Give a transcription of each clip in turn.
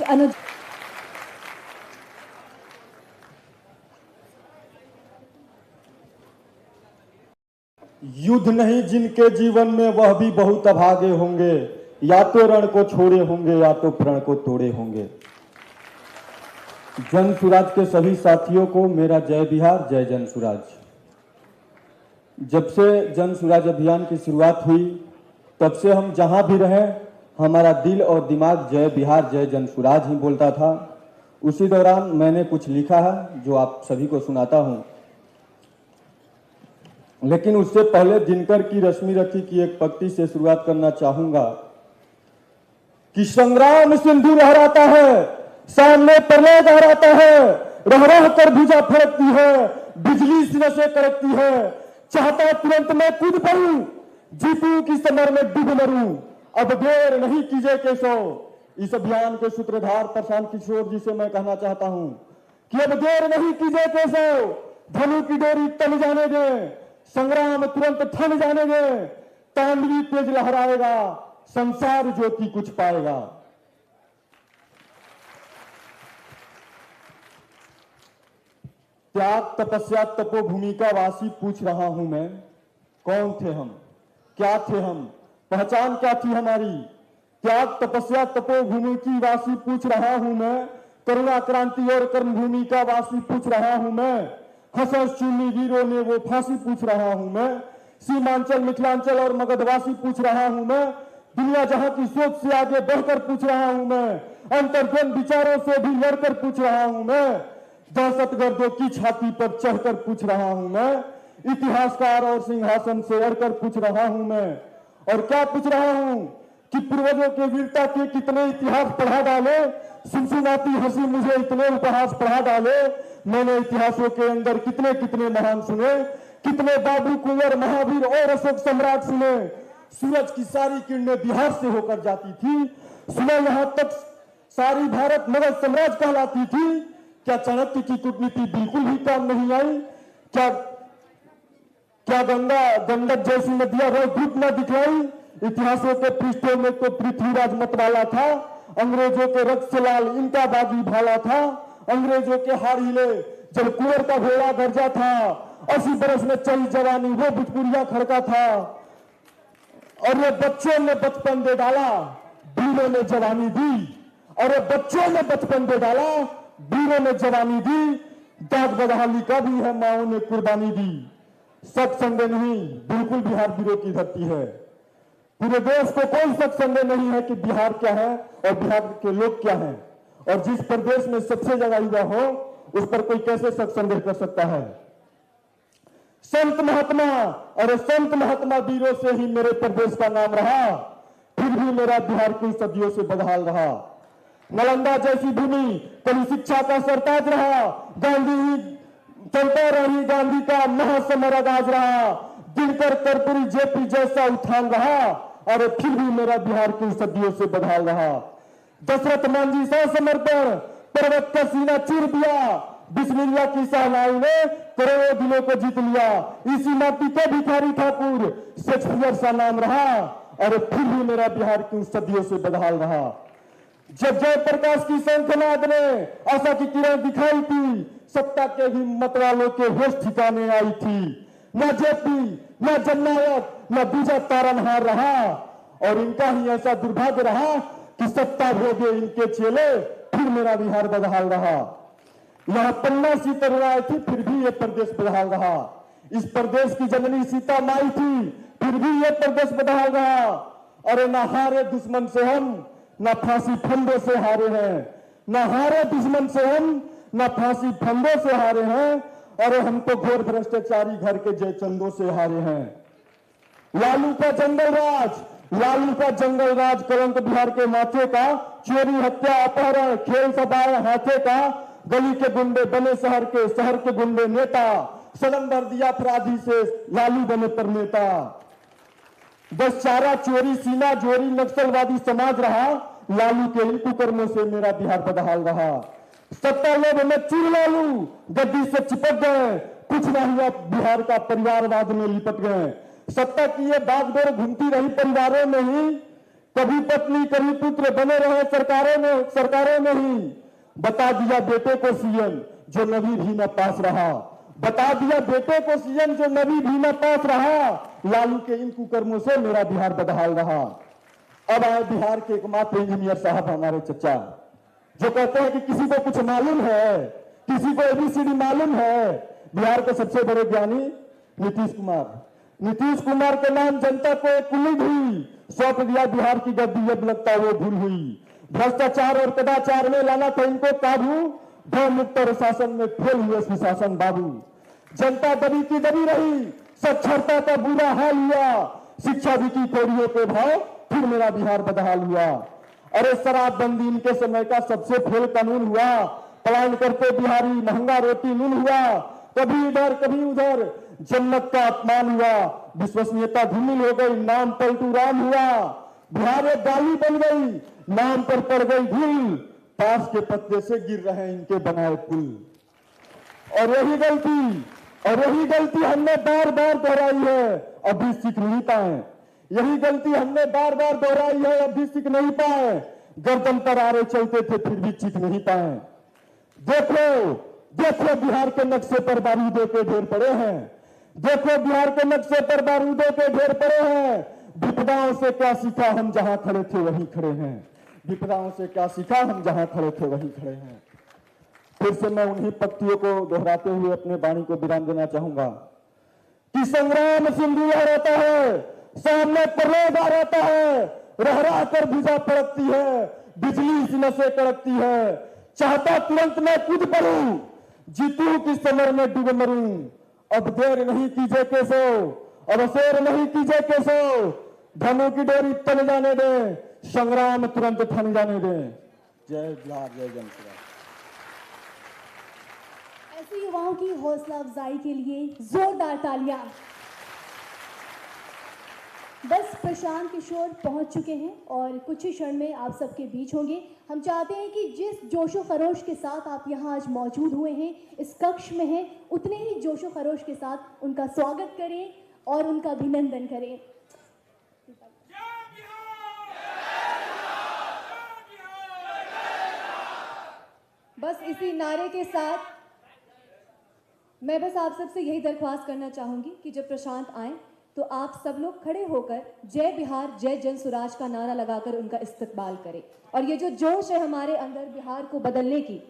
Anuj. युद्ध नहीं जिनके जीवन में वह भी बहुत अभागे होंगे, या तो रण को छोड़े होंगे या तो प्रण को तोड़े होंगे। जन सुराज के सभी साथियों को मेरा जय बिहार, जय जन सुराज। जब से जन सुराज अभियान की शुरुआत हुई तब से हम जहां भी रहे हमारा दिल और दिमाग जय बिहार जय जन सुराज ही बोलता था। उसी दौरान मैंने कुछ लिखा है जो आप सभी को सुनाता हूं, लेकिन उससे पहले दिनकर की रश्मि रखी की एक पंक्ति से शुरुआत करना चाहूंगा कि संग्राम सिंधु लहराता है, सामने प्रलय लहराता है, रह रह कर भुजा फड़कती है, बिजली सिर से कड़कती है, चाहता तुरंत मैं कूद पड़ूं, जीतू की समर में डूब मरूं, अब देर नहीं कीजिए केशव। इस अभियान के सूत्रधार प्रशांत किशोर जी से मैं कहना चाहता हूं कि अब देर नहीं कीजिए केशव, धनु की डोरी तन जाने दें, संग्राम तुरंत थम जाने दें, तांडवी तेज लहराएगा, संसार ज्योति कुछ पाएगा। त्याग तपस्या तपोभूमि का वासी पूछ रहा हूं मैं, कौन थे हम, क्या थे हम, पहचान क्या थी हमारी। त्याग तपस्या तपोभूमि की वासी पूछ रहा हूं मैं, करुणा क्रांति और कर्मभूमि का वासी पूछ रहा हूं मैं, हसस चूनी वीरों ने वो फांसी पूछ रहा हूं मैं, सीमांचल मिथिलांचल और मगधवासी पूछ रहा हूं मैं, दुनिया जहां की सोच से आगे बढ़कर पूछ रहा हूं मैं, अंतर्गन विचारों से भी लड़कर पूछ रहा हूं मैं, दहशतगर्दों की छाती पर चढ़कर पूछ रहा हूं मैं, इतिहासकार और सिंहासन से अड़कर पूछ रहा हूं मैं। और क्या पूछ रहा हूं कि पूर्वजों के वीरता के कितने इतिहास पढ़ा डाले, सुनसुनाती हंसी मुझे इतने उपहास पढ़ा डाले, मैंने इतिहासों के अंदर कितने कितने महान सुने, कितने बाबू कुंवर महावीर और अशोक सम्राट सुने। सूरज की सारी किरणें बिहार से होकर जाती थी, सुना यहां तक सारी भारत मगध साम्राज्य कहलाती थी। क्या चाणक्य की कूटनीति बिल्कुल भी काम नहीं आई? क्या गंगा गंडक जैसी नदियां रूप न दिखलाई? इतिहासों के पृष्ठों में तो पृथ्वीराज मतवाला था, अंग्रेजों के रक्त से लाल इनका बागी भाला था, अंग्रेजों के हार हिले जब कुंवर का घोड़ा गरजा था, 80 बरस में चली जवानी वो भुजपुरिया खड़का था। और ये बच्चों ने बचपन दे डाला, वीरों ने जवानी दी, और ये बच्चों ने बचपन दे डाला, वीरों ने जवानी दी, दाग बदहाली का भी है माओ ने कुर्बानी दी। शक संदेह नहीं, बिल्कुल बिहार वीरों की धरती है। पूरे देश को कोई शक संदेह नहीं है कि बिहार क्या है और बिहार के लोग क्या हैं, और जिस प्रदेश में सबसे ज्यादा युवा हो उस पर कोई कैसे शक संदेह कर सकता है। संत महात्मा, और संत महात्मा वीरों से ही मेरे प्रदेश का नाम रहा, फिर भी मेरा बिहार की सदियों से बदहाल रहा। नालंदा जैसी भूमि कभी शिक्षा का सरताज रहा, गांधी ही चलता रही, गांधी का महासमर आगाज रहा, दिनकर कर्पूरी जेपी जैसा उठान रहा, और फिर भी मेरा बिहार की सदियों से बदहाल रहा। दशरथ मांझी सा समर्पण पर्वत का सीना चीर दिया, बिस्मिल्लाह की सहनाई ने करोड़ों दिलों को जीत लिया। इसी माटी के भिखारी ठाकुर शेक्सपियर सा नाम रहा, और फिर भी मेरा बिहार की सदियों से बदहाल रहा। जब जयप्रकाश की शंखनाद ने आशा की किरण दिखाई थी, सत्ता के हिम्मत वालों के होश ठिकाने आई थी। न जेपी, न जननायक, न दूजा तारनहार रहा, और इनका ही ऐसा दुर्भाग्य रहा कि सत्ता भोगे इनके चेले, फिर मेरा बिहार बदहाल रहा। यहाँ पन्ना सी तरुणाएं थी, फिर भी ये प्रदेश बदहाल रहा। इस प्रदेश की जननी सीता माई थी, फिर भी ये प्रदेश बदहाल रहा। अरे न हारे दुश्मन से हम, न फांसी फंदों से हारे हैं, न हारे दुश्मन से हम, न फांसी फंदों से हारे हैं, और हम तो घोर भ्रष्टाचारी घर के जयचंदों से हारे हैं। लालू का जंगल राज, लालू का जंगल राज कलंक बिहार के माथे का, चोरी हत्या अपहरण खेल सभाएं हाथे का, गली के गुंडे बने शहर के गुंडे नेता, सिलेंडर दिया अपराधी से लालू बने पर नेता। बस चारा चोरी सीना जोरी नक्सलवादी समाज रहा, लालू के इन कुकर्मों से मेरा बिहार बदहाल रहा। सत्ता लोभ में चूर लालू गद्दी से चिपक गए, कुछ ना हुआ बिहार का परिवारवाद में लिपट गए। सत्ता की ये बागडोर घूमती रही परिवारों में ही, कभी पत्नी कभी पुत्र बने रहे सरकारों में ही। बता दिया बेटे को सीएम जो नबी भी न पास रहा, बता दिया बेटे को सीएम जो नबी भी न पास रहा। लालू के इन कुकर्मों से मेरा बिहार बदहाल रहा। अब आए बिहार के एकमात्र इंजीनियर साहब हमारे चचा, जो कहते हैं कि किसी को कुछ मालूम है, किसी को एबीसीडी मालूम है। बिहार के सबसे बड़े ज्ञानी नीतीश कुमार। नीतीश कुमार के नाम जनता को एक कुलीन हुई, सौंप दिया बिहार की गद्दी, अब लगता वो भूल हुई। भ्रष्टाचार और कदाचार में लाना था इनको काबू, भय मुक्त शासन में फेल हुए सुशासन बाबू। जनता दबी की दबी रही, साक्षरता का बुरा हाल हुआ, शिक्षा की कौड़ियों के भाव, फिर मेरा बिहार बदहाल हुआ। अरे शराबबंदी इनके समय का सबसे फेल कानून हुआ। पलायन करते बिहारी महंगा रोटी नून हुआ, कभी इधर कभी उधर जन्नत का अपमान हुआ। विश्वसनीयता धूमिल हो गई, नाम पलटू राम हुआ। बिहार एक गाली बन गई, नाम पर पड़ गई धूल, पास के पत्ते से गिर रहे इनके बनाए पुल। और यही गलती हमने बार बार दोहराई है, अभी सीख नहीं पाए। यही गलती हमने बार बार दोहराई है, अभी सीख नहीं पाए। गर्दन पर आरे चलते थे फिर भी चीख नहीं पाए। देखो बिहार के नक्शे पर बारूदों के ढेर पड़े हैं। देखो बिहार के नक्शे पर बारूदों के ढेर पड़े हैं। विपदाओं से क्या सीखा हम जहां खड़े थे वहीं खड़े हैं। विपदाओं से क्या सीखा हम जहां खड़े थे वहीं खड़े हैं। फिर से मैं उन्हीं पंक्तियों को दोहराते हुए अपने वाणी को विराम देना चाहूंगा कि संग्राम सिंधु लहराता है, सामने प्रलोभ आ रहता है, रह रहा कर भुजा पड़कती है, बिजली सीने से कड़कती है। चाहता तुरंत मैं कूद पड़ूं, जीतू की समर में डूब मरूं। अब देर नहीं कीजिए केसो, अब शेर नहीं कीजिए केसो, धनु की डोरी तन जाने दे, संग्राम तुरंत थम जाने दे। जय बिहार, जय जनता। ऐसे युवाओं की हौसला अफजाई के लिए जोरदार तालियां। बस प्रशांत किशोर पहुंच चुके हैं और कुछ ही क्षण में आप सबके बीच होंगे। हम चाहते हैं कि जिस जोशो खरोश के साथ आप यहां आज मौजूद हुए हैं, इस कक्ष में हैं, उतने ही जोशो खरोश के साथ उनका स्वागत करें और उनका अभिनंदन करें। बस इसी नारे के साथ मैं बस आप सबसे यही दरख्वास्त करना चाहूंगी कि जब प्रशांत आए तो आप सब लोग खड़े होकर जय बिहार जय जन स्वराज का नारा लगाकर उनका इस्तकबाल करें। और ये जो जोश है हमारे अंदर बिहार को बदलने की,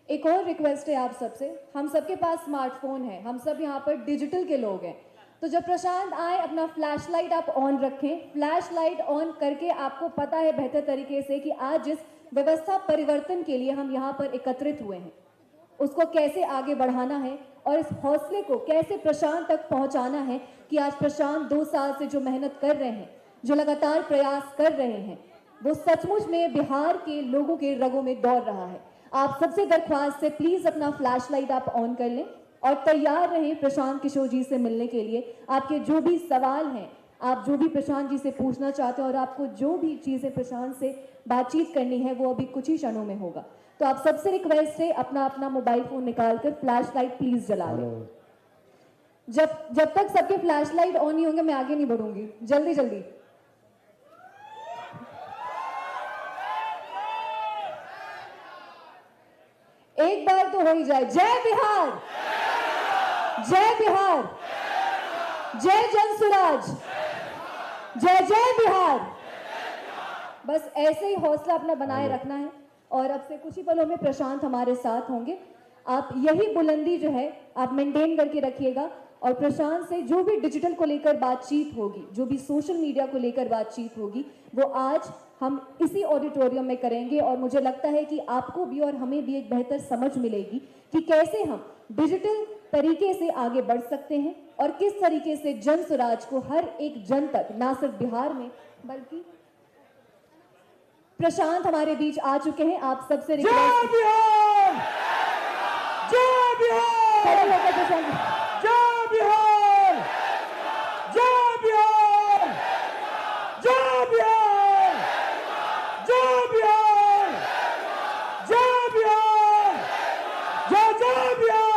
एक और रिक्वेस्ट है आप सबसे। हम सबके पास स्मार्टफोन है, हम सब यहाँ पर डिजिटल के लोग हैं, तो जब प्रशांत आए अपना फ्लैश लाइट आप ऑन रखें। फ्लैश लाइट ऑन करके आपको पता है बेहतर तरीके से कि आज जिस व्यवस्था परिवर्तन के लिए हम यहाँ पर एकत्रित हुए हैं उसको कैसे आगे बढ़ाना है और इस हौसले को कैसे प्रशांत तक पहुँचाना है कि आज प्रशांत 2 साल से जो मेहनत कर रहे हैं, जो लगातार प्रयास कर रहे हैं, वो सचमुच में बिहार के लोगों के रगों में दौड़ रहा है। आप सबसे दरख्वास्त है प्लीज अपना फ्लैश लाइट आप ऑन कर लें और तैयार रहें प्रशांत किशोर जी से मिलने के लिए। आपके जो भी सवाल हैं, आप जो भी प्रशांत जी से पूछना चाहते हैं और आपको जो भी चीजें प्रशांत से बातचीत करनी है वो अभी कुछ ही क्षणों में होगा। तो आप सबसे रिक्वेस्ट है अपना अपना मोबाइल फोन निकालकर फ्लैश लाइट प्लीज जला लें। जब तक सबके फ्लैश लाइट ऑन नहीं होंगे मैं आगे नहीं बढ़ूंगी। जल्दी जल्दी एक बार तो हो ही जाए। जय बिहार, जय बिहार, जय जन स्वराज, जय जय बिहार। बस ऐसे ही हौसला अपना बनाए रखना है और अब से कुछ ही पलों में प्रशांत हमारे साथ होंगे। आप यही बुलंदी जो है आप मेंटेन करके रखिएगा और प्रशांत से जो भी डिजिटल को लेकर बातचीत होगी, जो भी सोशल मीडिया को लेकर बातचीत होगी, वो आज हम इसी ऑडिटोरियम में करेंगे। और मुझे लगता है कि आपको भी और हमें भी एक बेहतर समझ मिलेगी कि कैसे हम डिजिटल तरीके से आगे बढ़ सकते हैं और किस तरीके से जन स्वराज को हर एक जन तक, ना सिर्फ बिहार में बल्कि प्रशांत हमारे बीच आ चुके हैं। आप सबसे रिक्वेस्ट, जय बिहार, जय बिहार, खड़े होकर प्रशांत, जय बिहार, जय बिहार, जय बिहार, जय बिहार, कामयाब